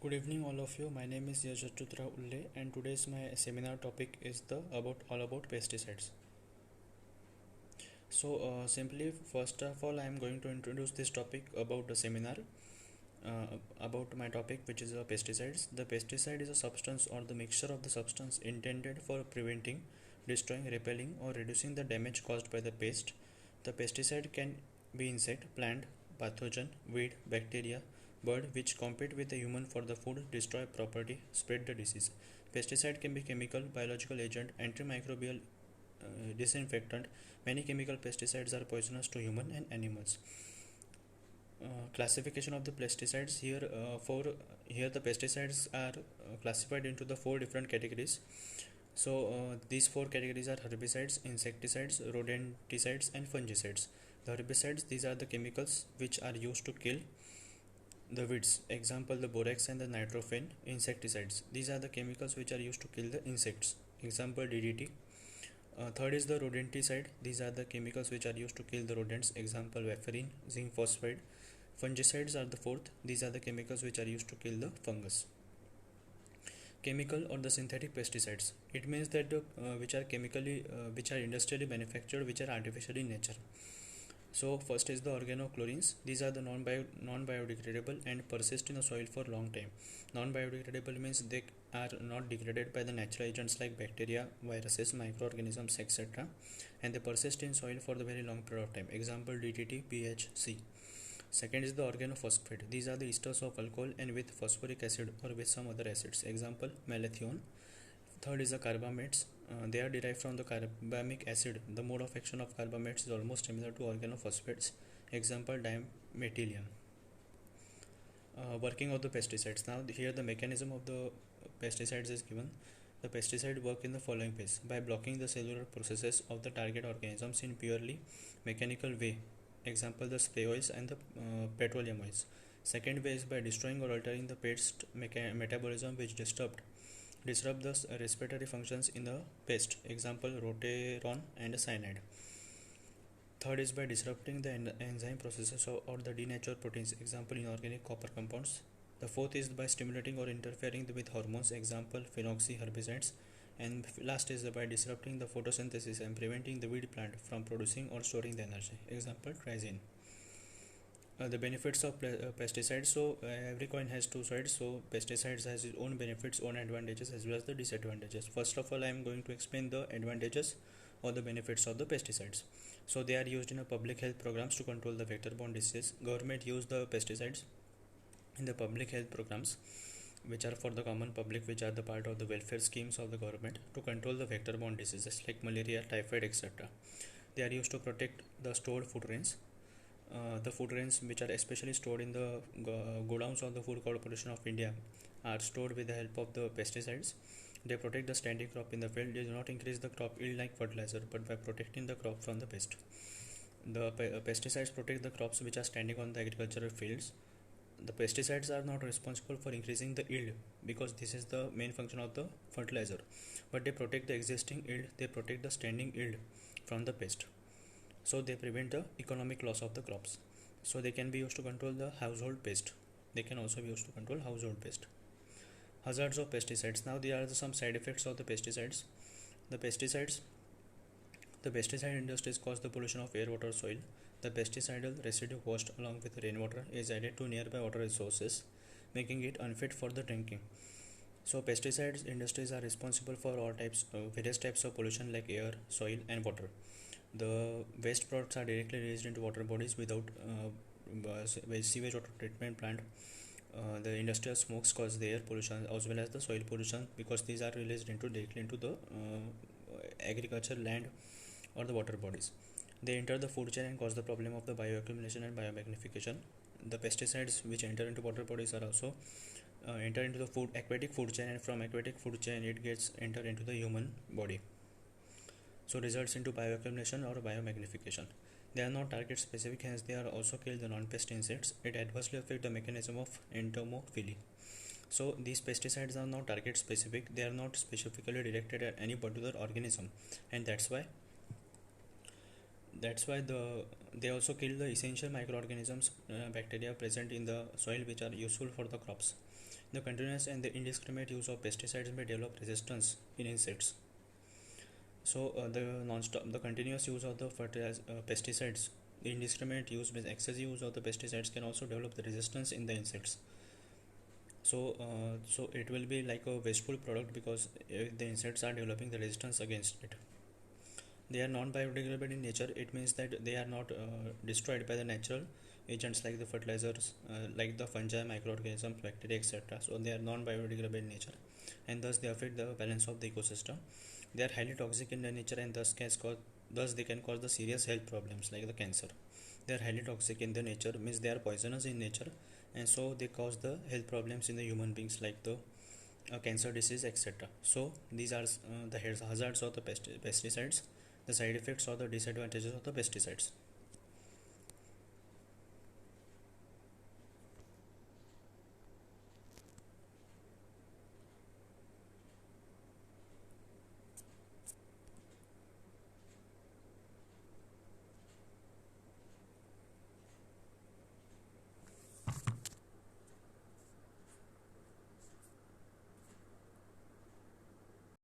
Good evening, all of you. My name is Yashatutra Ulle, and today's my seminar topic is the all about pesticides. Simply, first of all, I am going to introduce this topic about the seminar. About my topic, which is pesticides. The pesticide is a substance or the mixture of the substance intended for preventing, destroying, repelling, or reducing the damage caused by the pest. The pesticide can be insect, plant, pathogen, weed, bacteria, bird which compete with the human for the food, destroy property, spread the disease. Pesticide can be chemical, biological agent, antimicrobial, disinfectant. Many chemical pesticides are poisonous to human and animals. Classification of the pesticides here the pesticides are classified into the four different categories. These four categories are herbicides, insecticides, rodenticides, and fungicides. The herbicides, these are the chemicals which are used to kill the weeds, example the borax and the nitrophane. Insecticides, these are the chemicals which are used to kill the insects, example DDT. Third is the rodenticide, these are the chemicals which are used to kill the rodents, example warfarin, zinc phosphide. Fungicides are the fourth, these are the chemicals which are used to kill the fungus. Chemical or the synthetic pesticides, it means that which are industrially manufactured, which are artificial in nature. So first is the organochlorines. These are the non-biodegradable and persist in the soil for long time. Non-biodegradable means they are not degraded by the natural agents like bacteria, viruses, microorganisms, etc. and they persist in soil for the very long period of time. Example DDT, B.Sc. Second is the organophosphate. These are the esters of alcohol and with phosphoric acid or with some other acids. Example malathion. Third is the carbamates. They are derived from the carbamic acid. The mode of action of carbamates is almost similar to organophosphates. Example dimethylium. Working of the pesticides. Now here the mechanism of the pesticides is given. The pesticide work in the following ways: by blocking the cellular processes of the target organisms in purely mechanical way. Example the spray oils and the petroleum oils. Second way is by destroying or altering the pest metabolism which disrupt the respiratory functions in the pest, example rotaron and cyanide. Third is by disrupting the enzyme processes or the denatured proteins, example inorganic copper compounds. The fourth is by stimulating or interfering with hormones, example phenoxy herbicides. And last is by disrupting the photosynthesis and preventing the weed plant from producing or storing the energy, example triazine. The benefits of pesticides. Every coin has two sides. So pesticides has its own benefits, own advantages as well as the disadvantages. First of all, I am going to explain the advantages or the benefits of the pesticides. So they are used in a public health programs to control the vector-borne diseases. Government use the pesticides in the public health programs which are for the common public, which are the part of the welfare schemes of the government to control the vector-borne diseases like malaria, typhoid, etc. They are used to protect the stored food grains. The food grains which are especially stored in the godowns of the Food Corporation of India are stored with the help of the pesticides. They protect the standing crop in the field. They do not increase the crop yield like fertilizer, but by protecting the crop from the pest. The pesticides protect the crops which are standing on the agricultural fields. The pesticides are not responsible for increasing the yield because this is the main function of the fertilizer, but they protect the existing yield. They protect the standing yield from the pest. So they prevent the economic loss of the crops. So they can be used to control the household pest. They can also be used to control household pest. Hazards of pesticides. Now there are some side effects of the pesticides. The pesticide industries cause the pollution of air, water, soil. The pesticidal residue washed along with rainwater is added to nearby water resources, making it unfit for the drinking. So pesticides industries are responsible for various types of pollution like air, soil, and water. The waste products are directly released into water bodies without sewage water treatment plant. The industrial smokes cause the air pollution as well as the soil pollution because these are released directly into the agriculture land or the water bodies. They enter the food chain and cause the problem of the bioaccumulation and biomagnification. The pesticides which enter into water bodies are also enter into the aquatic food chain, and from aquatic food chain it gets enter into the human body. So results into bioaccumulation or biomagnification. They are not target specific, hence they are also kill the non-pest insects. It adversely affect the mechanism of entomophily. So these pesticides are not target specific. They are not specifically directed at any particular organism, and that's why the They also kill the essential microorganisms, bacteria present in the soil, which are useful for the crops. The continuous and the indiscriminate use of pesticides may develop resistance in insects. So the continuous use of the pesticides, the indiscriminate use with excessive use of the pesticides can also develop the resistance in the insects. So it will be like a wasteful product because the insects are developing the resistance against it. They are non-biodegradable in nature. It means that they are not destroyed by the natural agents like the fertilizers, like the fungi, microorganisms, bacteria, etc. So they are non-biodegradable in nature, and thus they affect the balance of the ecosystem. They are highly toxic in their nature, and thus they can cause the serious health problems like the cancer. They are highly toxic in their nature, means they are poisonous in nature, and so they cause the health problems in the human beings like the cancer disease, etc. So these are the hazards of the pesticides, the side effects or the disadvantages of the pesticides.